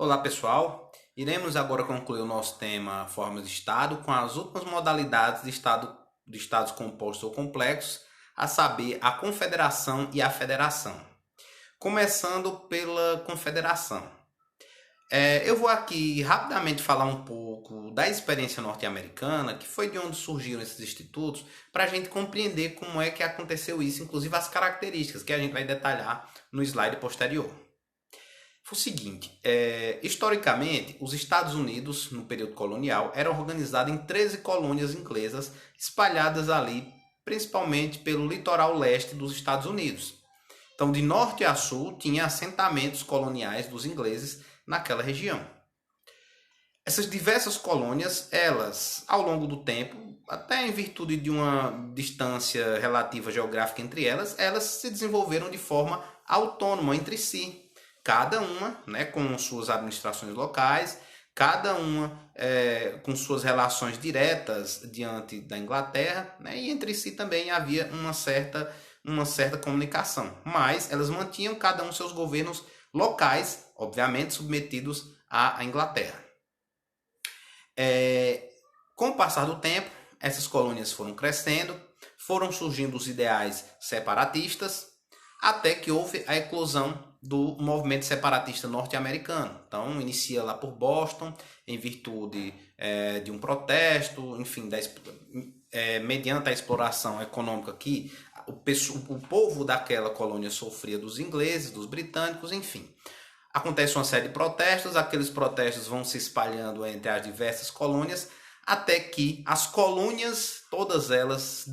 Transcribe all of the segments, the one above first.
Olá pessoal, iremos agora concluir o nosso tema formas de Estado com as últimas modalidades de Estados compostos ou complexos, a saber, a confederação e a federação. Começando pela confederação. Eu vou aqui rapidamente falar um pouco da experiência norte-americana, que foi de onde surgiram esses institutos, para a gente compreender como é que aconteceu isso, inclusive as características que a gente vai detalhar no slide posterior. Foi o seguinte, historicamente, os Estados Unidos, no período colonial, eram organizados em 13 colônias inglesas espalhadas ali, principalmente pelo litoral leste dos Estados Unidos. Então, de norte a sul, tinha assentamentos coloniais dos ingleses naquela região. Essas diversas colônias, elas, ao longo do tempo, até em virtude de uma distância relativa geográfica entre elas se desenvolveram de forma autônoma entre si. Cada uma, né, com suas administrações locais, cada uma com suas relações diretas diante da Inglaterra, né, e entre si também havia uma certa comunicação. Mas elas mantinham cada um seus governos locais, obviamente submetidos à Inglaterra. Com o passar do tempo, essas colônias foram crescendo, foram surgindo os ideais separatistas, até que houve a eclosão do movimento separatista norte-americano. Então, inicia lá por Boston, em virtude de um protesto, enfim, mediante a exploração econômica que o povo daquela colônia sofria dos ingleses, dos britânicos, enfim. Acontece uma série de protestos, aqueles protestos vão se espalhando entre as diversas colônias, até que as colônias, todas elas,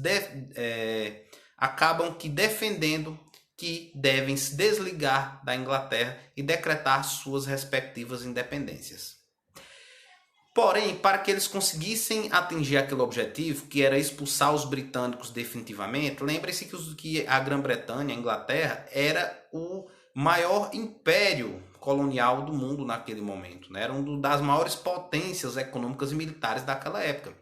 acabam que defendendo que devem se desligar da Inglaterra e decretar suas respectivas independências. Porém, para que eles conseguissem atingir aquele objetivo, que era expulsar os britânicos definitivamente, lembre-se que a Grã-Bretanha, a Inglaterra, era o maior império colonial do mundo naquele momento, né? Era uma das maiores potências econômicas e militares daquela época.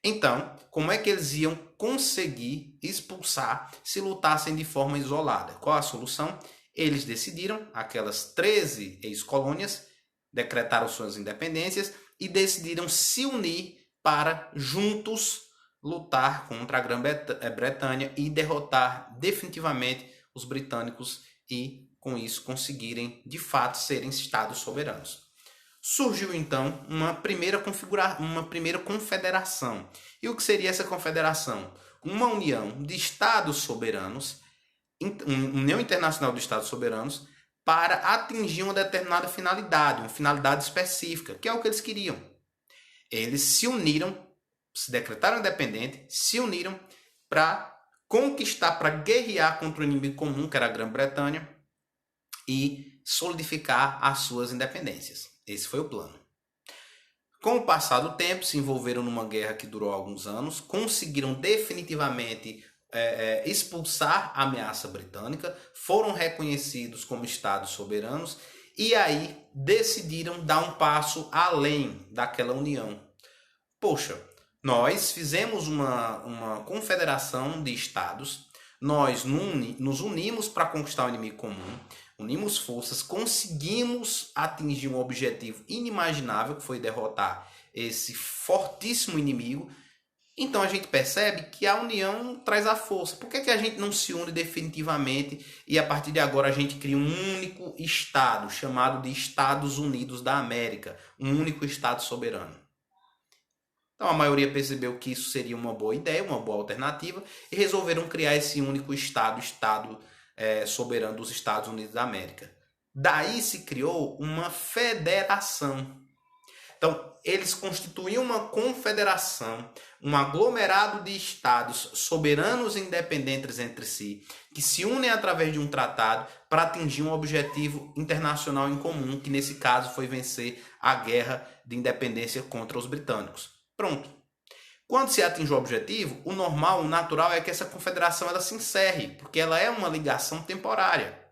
Então, como é que eles iam conseguir expulsar se lutassem de forma isolada? Qual a solução? Eles decidiram, aquelas 13 ex-colônias, decretaram suas independências e decidiram se unir para juntos lutar contra a Grã-Bretanha e derrotar definitivamente os britânicos e, com isso, conseguirem, de fato, serem estados soberanos. Surgiu então uma primeira confederação. E o que seria essa confederação? Uma união de estados soberanos, União Internacional de Estados Soberanos, para atingir uma determinada finalidade, uma finalidade específica, que é o que eles queriam. Eles se uniram, se decretaram independentes, se uniram para conquistar, para guerrear contra o inimigo comum, que era a Grã-Bretanha, e solidificar as suas independências. Esse foi o plano. Com o passar do tempo, se envolveram numa guerra que durou alguns anos, conseguiram definitivamente expulsar a ameaça britânica, foram reconhecidos como estados soberanos e aí decidiram dar um passo além daquela união. Poxa, nós fizemos uma confederação de estados, nós nos unimos para conquistar o inimigo comum, unimos forças, conseguimos atingir um objetivo inimaginável, que foi derrotar esse fortíssimo inimigo. Então a gente percebe que a união traz a força. Por que a gente não se une definitivamente e a partir de agora a gente cria um único Estado, chamado de Estados Unidos da América, um único Estado soberano? Então a maioria percebeu que isso seria uma boa ideia, uma boa alternativa, e resolveram criar esse único Estado soberano dos Estados Unidos da América. Daí se criou uma federação. Então, eles constituíam uma confederação, um aglomerado de estados soberanos e independentes entre si, que se unem através de um tratado para atingir um objetivo internacional em comum, que nesse caso foi vencer a guerra de independência contra os britânicos. Pronto. Quando se atinge o objetivo, o normal, o natural é que essa confederação ela se encerre, porque ela é uma ligação temporária.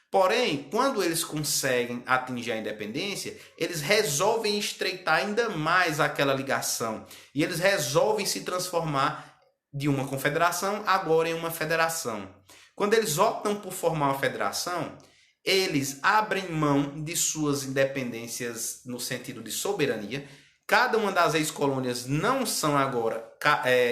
Porém, quando eles conseguem atingir a independência, eles resolvem estreitar ainda mais aquela ligação. E eles resolvem se transformar de uma confederação agora em uma federação. Quando eles optam por formar uma federação, eles abrem mão de suas independências no sentido de soberania. Cada uma das ex-colônias não são agora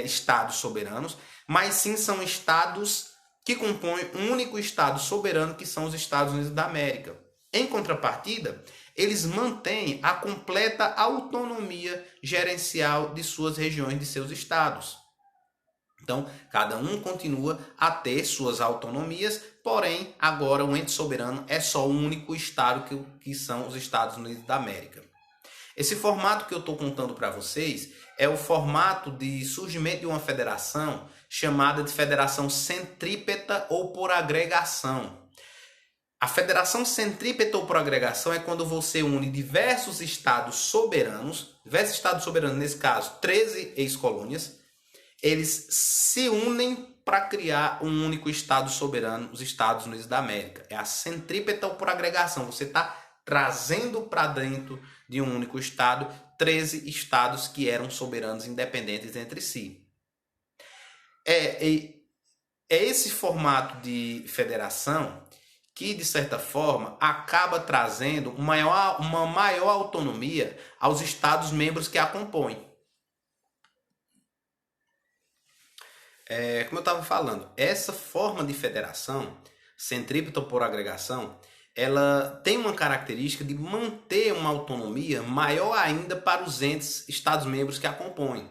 estados soberanos, mas sim são estados que compõem um único estado soberano, que são os Estados Unidos da América. Em contrapartida, eles mantêm a completa autonomia gerencial de suas regiões, de seus estados. Então, cada um continua a ter suas autonomias, porém, agora o ente soberano é só o único estado que são os Estados Unidos da América. Esse formato que eu estou contando para vocês é o formato de surgimento de uma federação chamada de federação centrípeta ou por agregação. A federação centrípeta ou por agregação é quando você une diversos estados soberanos, nesse caso 13 ex-colônias, eles se unem para criar um único estado soberano, os Estados Unidos da América. É a centrípeta ou por agregação. Você está trazendo para dentro de um único estado 13 estados que eram soberanos independentes entre si. É esse formato de federação que, de certa forma, acaba trazendo uma maior autonomia aos estados membros que a compõem. Como eu estava falando, essa forma de federação, centrípeta por agregação, ela tem uma característica de manter uma autonomia maior ainda para os estados-membros que a compõem.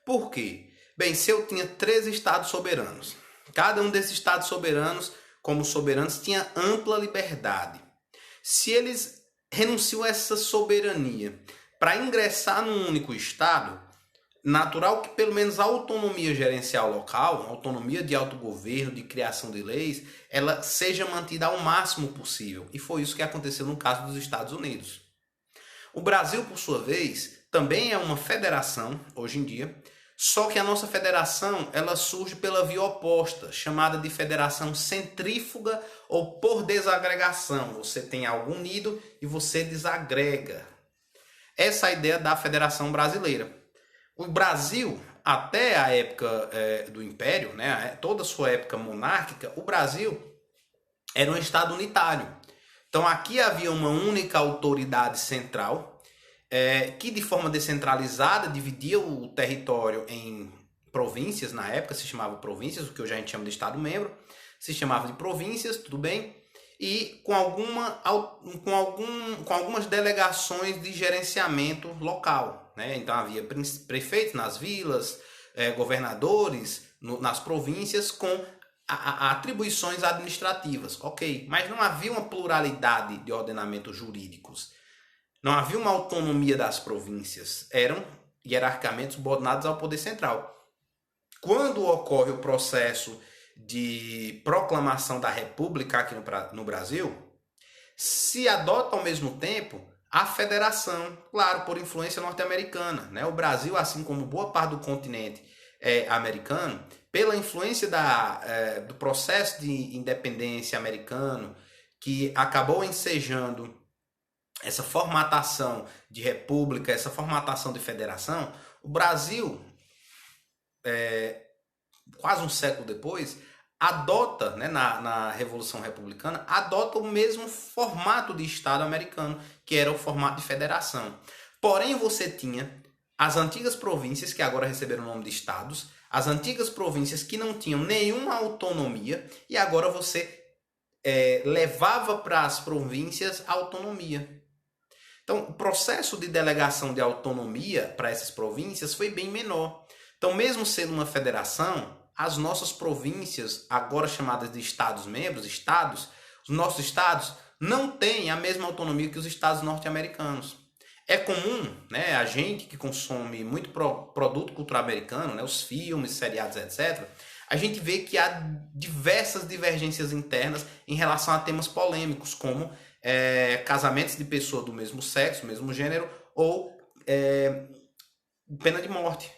Por quê? Bem, se eu tinha 13 estados soberanos, cada um desses estados soberanos, como soberanos, tinha ampla liberdade. Se eles renunciam a essa soberania para ingressar num único estado, natural que pelo menos a autonomia gerencial local, a autonomia de autogoverno, de criação de leis, ela seja mantida ao máximo possível. E foi isso que aconteceu no caso dos Estados Unidos. O Brasil, por sua vez, também é uma federação, hoje em dia, só que a nossa federação ela surge pela via oposta, chamada de federação centrífuga ou por desagregação. Você tem algo unido e você desagrega. Essa é a ideia da federação brasileira. O Brasil, até a época do Império, né, toda a sua época monárquica, o Brasil era um estado unitário. Então aqui havia uma única autoridade central que de forma descentralizada dividia o território em províncias, na época se chamava províncias, o que hoje a gente chama de estado-membro, se chamava de províncias, tudo bem? E com algumas delegações de gerenciamento local. Então havia prefeitos nas vilas, governadores nas províncias com atribuições administrativas, ok. Mas não havia uma pluralidade de ordenamentos jurídicos. Não havia uma autonomia das províncias. Eram hierarquicamente subordinados ao poder central. Quando ocorre o processo de proclamação da República aqui no Brasil, se adota ao mesmo tempo a federação, claro, por influência norte-americana, né? O Brasil, assim como boa parte do continente americano, pela influência do processo de independência americano, que acabou ensejando essa formatação de república, essa formatação de federação, o Brasil, quase um século depois, adota, né, na Revolução Republicana, adota o mesmo formato de Estado americano, que era o formato de federação. Porém, você tinha as antigas províncias, que agora receberam o nome de estados, as antigas províncias que não tinham nenhuma autonomia, e agora você levava para as províncias a autonomia. Então, o processo de delegação de autonomia para essas províncias foi bem menor. Então, mesmo sendo uma federação, as nossas províncias, agora chamadas de estados-membros, os nossos estados não têm a mesma autonomia que os estados norte-americanos. É comum, né, a gente que consome muito produto cultural americano, né, os filmes, seriados, etc., a gente vê que há diversas divergências internas em relação a temas polêmicos, como casamentos de pessoas do mesmo sexo, mesmo gênero, ou pena de morte.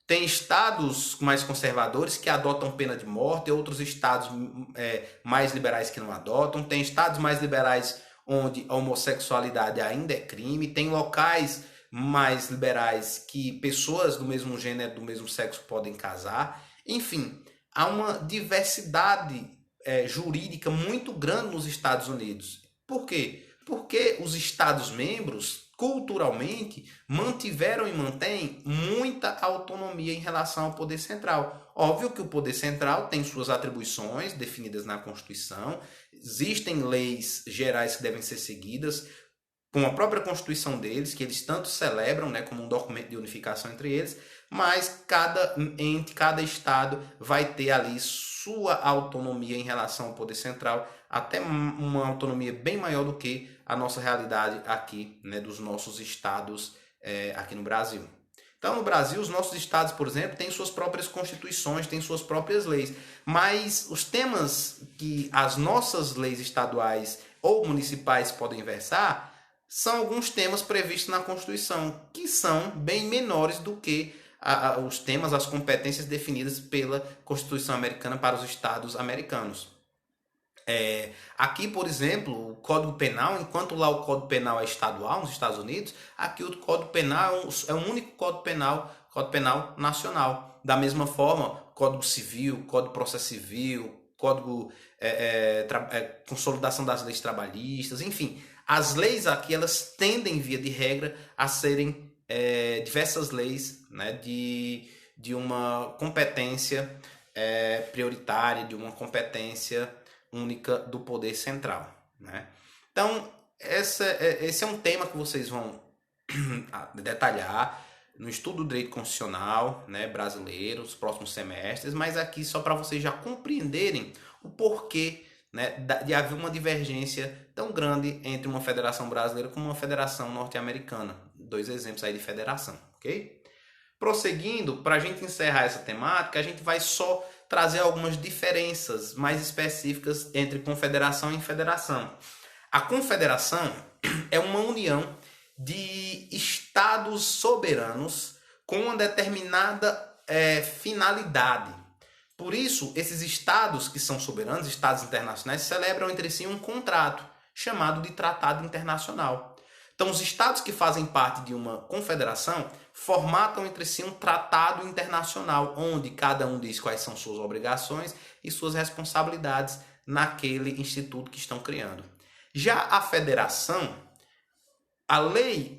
Tem estados mais conservadores que adotam pena de morte, outros estados mais liberais que não adotam. Tem estados mais liberais onde a homossexualidade ainda é crime. Tem locais mais liberais que pessoas do mesmo gênero, do mesmo sexo podem casar. Enfim, há uma diversidade jurídica muito grande nos Estados Unidos. Por quê? Porque os Estados-membros, culturalmente, mantiveram e mantêm muita autonomia em relação ao poder central. Óbvio que o poder central tem suas atribuições definidas na Constituição, existem leis gerais que devem ser seguidas, com a própria Constituição deles, que eles tanto celebram, né, como um documento de unificação entre eles, mas cada ente, cada estado vai ter ali sua autonomia em relação ao poder central, até uma autonomia bem maior do que a nossa realidade aqui, né, dos nossos estados aqui no Brasil. Então, no Brasil, os nossos estados, por exemplo, têm suas próprias constituições, têm suas próprias leis, mas os temas que as nossas leis estaduais ou municipais podem versar são alguns temas previstos na Constituição, que são bem menores do que os temas, as competências definidas pela Constituição americana para os estados americanos. Aqui, por exemplo, o Código Penal, enquanto lá o Código Penal é estadual nos Estados Unidos, aqui o Código Penal é um único Código Penal nacional. Da mesma forma, Código Civil, Código Processo Civil, Código Consolidação das Leis Trabalhistas, enfim, as leis aqui elas tendem, via de regra, a serem diversas leis, né, de uma competência prioritária, de uma competência única do poder central, né? Então, esse é um tema que vocês vão detalhar no estudo do direito constitucional, né, brasileiro, nos próximos semestres, mas aqui só para vocês já compreenderem o porquê, né, de haver uma divergência tão grande entre uma federação brasileira como uma federação norte-americana. 2 exemplos aí de federação, ok? Prosseguindo, para a gente encerrar essa temática, a gente vai só trazer algumas diferenças mais específicas entre confederação e federação. A confederação é uma união de estados soberanos com uma determinada finalidade. Por isso, esses estados que são soberanos, estados internacionais, celebram entre si um contrato chamado de Tratado Internacional. Então, os estados que fazem parte de uma confederação formatam entre si um tratado internacional, onde cada um diz quais são suas obrigações e suas responsabilidades naquele instituto que estão criando. Já a federação, a lei,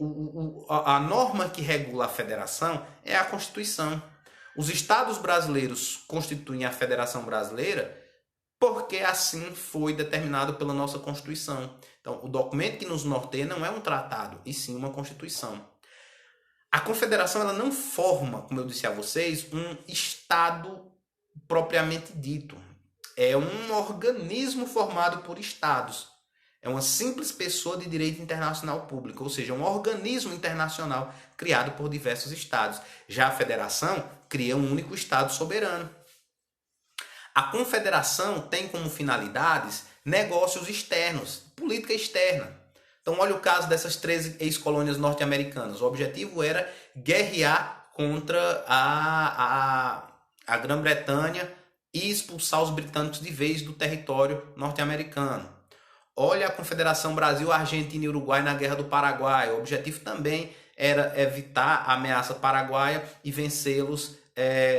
a norma que regula a federação é a Constituição. Os estados brasileiros constituem a Federação Brasileira porque assim foi determinado pela nossa Constituição. Então, o documento que nos norteia não é um tratado, e sim uma Constituição. A Confederação ela não forma, como eu disse a vocês, um Estado propriamente dito. É um organismo formado por Estados. É uma simples pessoa de direito internacional público, ou seja, um organismo internacional criado por diversos Estados. Já a Federação cria um único Estado soberano. A confederação tem como finalidades negócios externos, política externa. Então, olha o caso dessas 13 ex-colônias norte-americanas. O objetivo era guerrear contra a Grã-Bretanha e expulsar os britânicos de vez do território norte-americano. Olha a Confederação Brasil, Argentina e Uruguai na Guerra do Paraguai. O objetivo também era evitar a ameaça paraguaia e vencê-los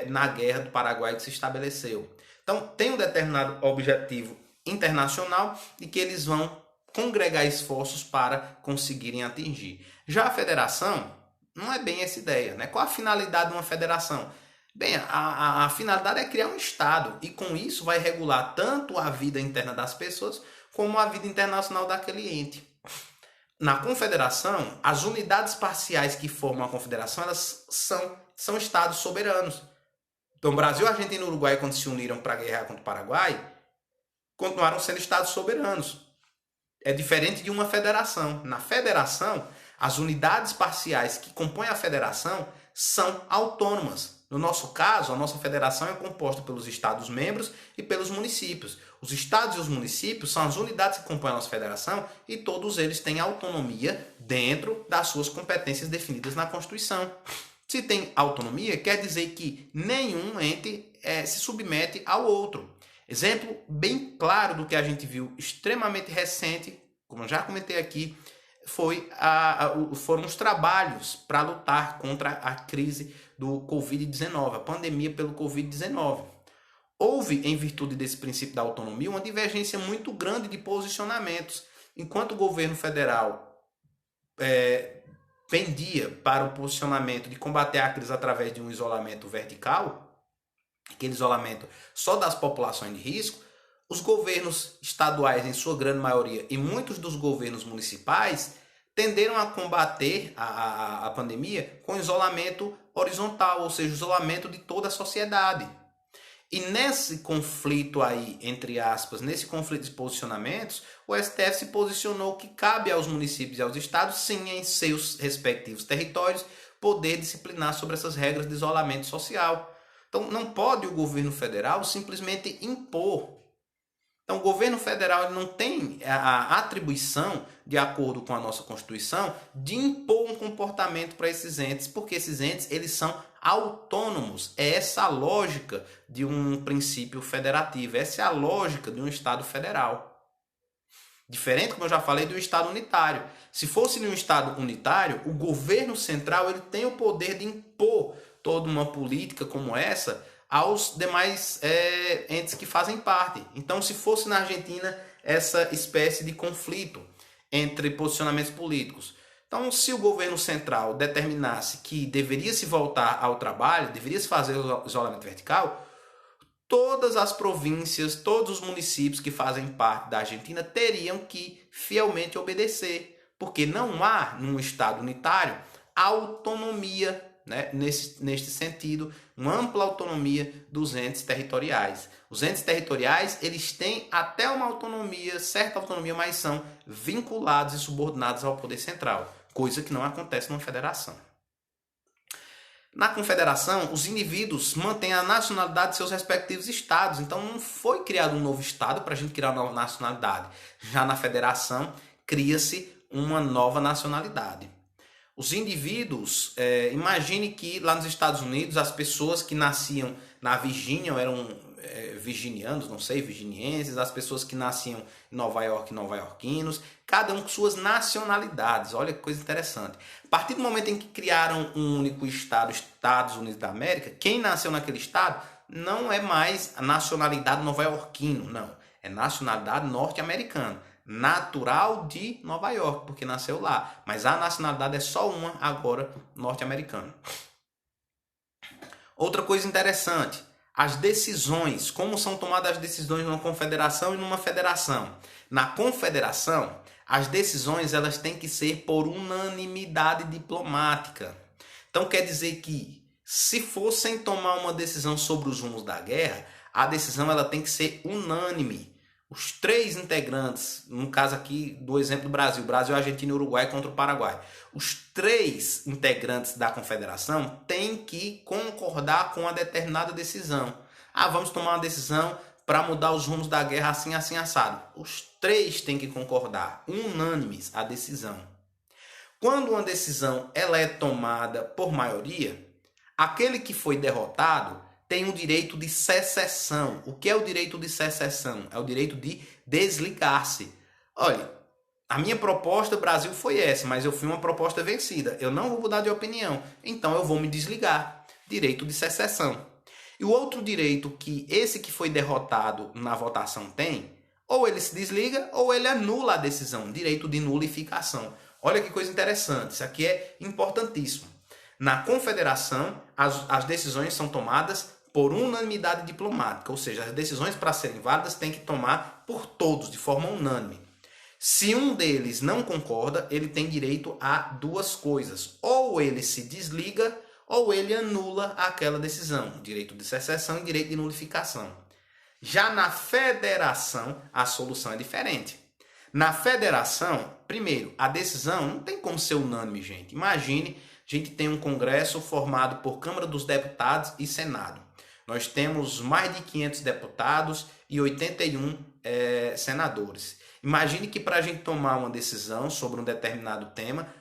na Guerra do Paraguai que se estabeleceu. Então, tem um determinado objetivo internacional e que eles vão congregar esforços para conseguirem atingir. Já a federação não é bem essa ideia, né? Qual a finalidade de uma federação? Bem, a finalidade é criar um Estado e com isso vai regular tanto a vida interna das pessoas como a vida internacional daquele ente. Na confederação, as unidades parciais que formam a confederação elas são Estados soberanos. Então, Brasil, Argentina e Uruguai, quando se uniram para guerrear contra o Paraguai, continuaram sendo Estados soberanos. É diferente de uma federação. Na federação, as unidades parciais que compõem a federação são autônomas. No nosso caso, a nossa federação é composta pelos Estados-membros e pelos municípios. Os estados e os municípios são as unidades que compõem a nossa federação e todos eles têm autonomia dentro das suas competências definidas na Constituição. Se tem autonomia, quer dizer que nenhum ente se submete ao outro. Exemplo bem claro do que a gente viu extremamente recente, como eu já comentei aqui, foram os trabalhos para lutar contra a crise do Covid-19, a pandemia pelo Covid-19. houve, em virtude desse princípio da autonomia, uma divergência muito grande de posicionamentos. Enquanto o governo federal pendia para o posicionamento de combater a crise através de um isolamento vertical, aquele isolamento só das populações de risco, os governos estaduais, em sua grande maioria, e muitos dos governos municipais, tenderam a combater a pandemia com isolamento horizontal, ou seja, isolamento de toda a sociedade. E nesse conflito aí, entre aspas, nesse conflito de posicionamentos, o STF se posicionou que cabe aos municípios e aos estados, sim, em seus respectivos territórios, poder disciplinar sobre essas regras de isolamento social. Então, não pode o governo federal simplesmente impor. Então, o governo federal ele não tem a atribuição, de acordo com a nossa Constituição, de impor um comportamento para esses entes, porque esses entes eles são autônomos. É essa a lógica de um princípio federativo, essa é a lógica de um Estado federal. Diferente, como eu já falei, do Estado unitário. Se fosse um Estado unitário, o governo central ele tem o poder de impor toda uma política como essa aos demais entes que fazem parte. Então, se fosse na Argentina essa espécie de conflito entre posicionamentos políticos. Então, se o governo central determinasse que deveria se voltar ao trabalho, deveria se fazer o isolamento vertical, todas as províncias, todos os municípios que fazem parte da Argentina teriam que fielmente obedecer, porque não há, num Estado unitário, autonomia, né, neste sentido, uma ampla autonomia dos entes territoriais. Os entes territoriais, eles têm até uma autonomia, certa autonomia, mas são vinculados e subordinados ao poder central, coisa que não acontece numa federação. Na confederação, os indivíduos mantêm a nacionalidade de seus respectivos estados, então não foi criado um novo estado para a gente criar uma nova nacionalidade. Já na federação, cria-se uma nova nacionalidade. Os indivíduos, imagine que lá nos Estados Unidos as pessoas que nasciam na Virgínia eram virginianos, não sei, virginienses, as pessoas que nasciam em Nova York, nova-iorquinos, cada um com suas nacionalidades. Olha que coisa interessante. A partir do momento em que criaram um único estado, Estados Unidos da América, quem nasceu naquele estado não é mais a nacionalidade nova-iorquino, não. É nacionalidade norte-americana. Natural de Nova York, porque nasceu lá. Mas a nacionalidade é só uma agora, norte-americana. Outra coisa interessante, as decisões, como são tomadas as decisões numa confederação e numa federação. Na confederação, as decisões elas têm que ser por unanimidade diplomática. Então quer dizer que se fossem tomar uma decisão sobre os rumos da guerra, a decisão ela tem que ser unânime. Os três integrantes, no caso aqui do exemplo do Brasil, Argentina e Uruguai contra o Paraguai. Os três integrantes da confederação têm que concordar com uma determinada decisão. Vamos tomar uma decisão para mudar os rumos da guerra assim, assim, assado. Os três têm que concordar, unânimes a decisão. Quando uma decisão ela é tomada por maioria, aquele que foi derrotado tem o direito de secessão. O que é o direito de secessão? É o direito de desligar-se. Olha, a minha proposta, Brasil, foi essa, mas eu fui uma proposta vencida. Eu não vou mudar de opinião, então eu vou me desligar. Direito de secessão. E o outro direito que esse que foi derrotado na votação tem, ou ele se desliga ou ele anula a decisão. Direito de nulificação. Olha que coisa interessante, isso aqui é importantíssimo. Na confederação, as decisões são tomadas por unanimidade diplomática, ou seja, as decisões para serem válidas têm que tomar por todos, de forma unânime. Se um deles não concorda, ele tem direito a duas coisas. Ou ele se desliga, ou ele anula aquela decisão. Direito de secessão e direito de nulificação. Já na federação, a solução é diferente. Na federação, primeiro, a decisão não tem como ser unânime, gente. Imagine, a gente tem um congresso formado por Câmara dos Deputados e Senado. Nós temos mais de 500 deputados e 81 senadores. Imagine que para a gente tomar uma decisão sobre um determinado tema,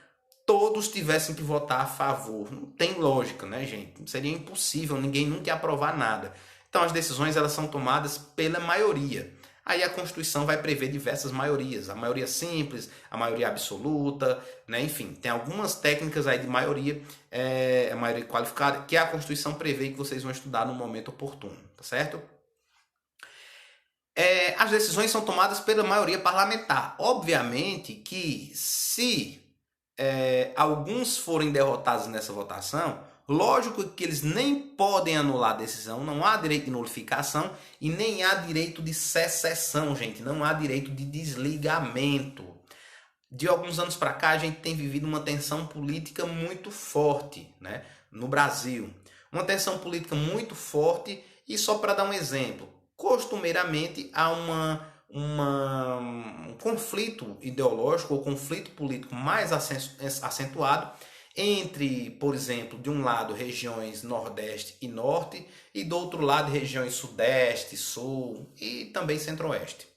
todos tivessem que votar a favor. Não tem lógica, né, gente? Seria impossível, ninguém nunca ia aprovar nada. Então as decisões elas são tomadas pela maioria. Aí a Constituição vai prever diversas maiorias. A maioria simples, a maioria absoluta, né? Enfim, tem algumas técnicas aí de maioria, a maioria qualificada, que a Constituição prevê que vocês vão estudar no momento oportuno, tá certo? as decisões são tomadas pela maioria parlamentar. Obviamente que se alguns forem derrotados nessa votação, lógico que eles nem podem anular a decisão, não há direito de nullificação e nem há direito de secessão, gente, não há direito de desligamento. De alguns anos para cá, a gente tem vivido uma tensão política muito forte, né, no Brasil. Uma tensão política muito forte e só para dar um exemplo, costumeiramente há um conflito ideológico ou conflito político mais acentuado entre, por exemplo, de um lado regiões Nordeste e Norte e do outro lado regiões Sudeste, Sul e também Centro-Oeste.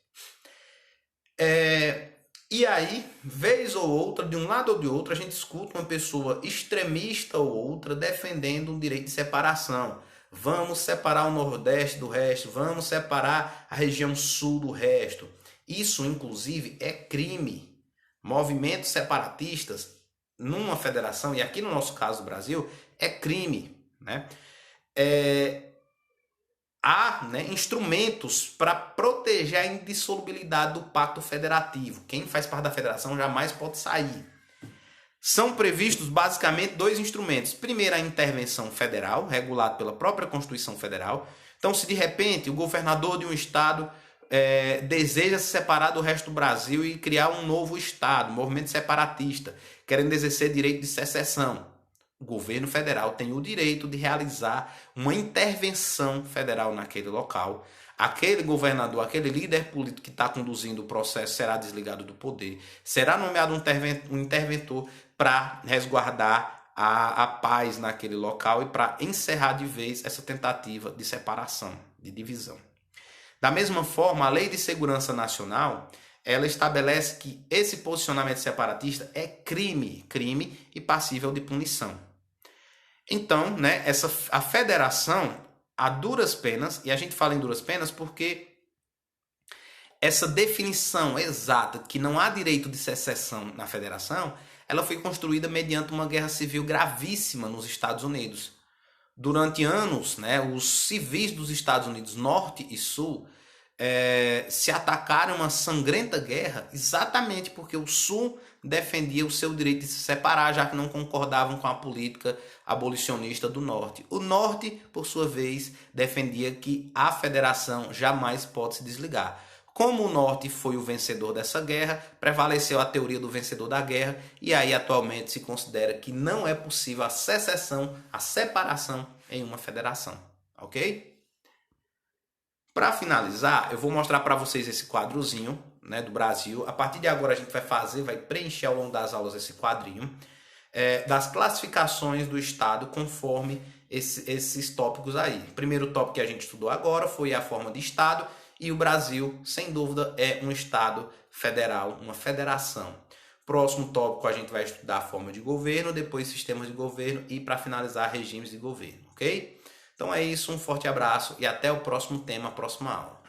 E aí, vez ou outra, de um lado ou de outro, a gente escuta uma pessoa extremista ou outra defendendo um direito de separação. Vamos separar o Nordeste do resto, vamos separar a região Sul do resto. Isso, inclusive, é crime. Movimentos separatistas numa federação, e aqui no nosso caso do Brasil, é crime, né? Há, né, instrumentos para proteger a indissolubilidade do pacto federativo. Quem faz parte da federação jamais pode sair. São previstos basicamente dois instrumentos. Primeiro, a intervenção federal, regulada pela própria Constituição Federal. Então, se de repente o governador de um estado deseja se separar do resto do Brasil e criar um novo estado, um movimento separatista, querendo exercer direito de secessão, o governo federal tem o direito de realizar uma intervenção federal naquele local. Aquele governador, aquele líder político que está conduzindo o processo será desligado do poder. Será nomeado um interventor para resguardar a paz naquele local e para encerrar de vez essa tentativa de separação, de divisão. Da mesma forma, a Lei de Segurança Nacional, ela estabelece que esse posicionamento separatista é crime e passível de punição. Então, né, a federação, a duras penas, e a gente fala em duras penas porque essa definição exata que não há direito de secessão na federação, ela foi construída mediante uma guerra civil gravíssima nos Estados Unidos. Durante anos, né, os civis dos Estados Unidos, Norte e Sul, se atacaram uma sangrenta guerra exatamente porque o Sul defendia o seu direito de se separar, já que não concordavam com a política abolicionista do Norte. O Norte, por sua vez, defendia que a federação jamais pode se desligar. Como o Norte foi o vencedor dessa guerra, prevaleceu a teoria do vencedor da guerra e aí atualmente se considera que não é possível a secessão, a separação em uma federação, ok? Para finalizar, eu vou mostrar para vocês esse quadrozinho, né, do Brasil. A partir de agora a gente vai preencher ao longo das aulas esse quadrinho das classificações do Estado conforme esses tópicos aí. O primeiro tópico que a gente estudou agora foi a forma de Estado e o Brasil, sem dúvida, é um Estado federal, uma federação. Próximo tópico a gente vai estudar a forma de governo, depois sistemas de governo e, para finalizar, regimes de governo, ok? Então é isso, um forte abraço e até o próximo tema, a próxima aula.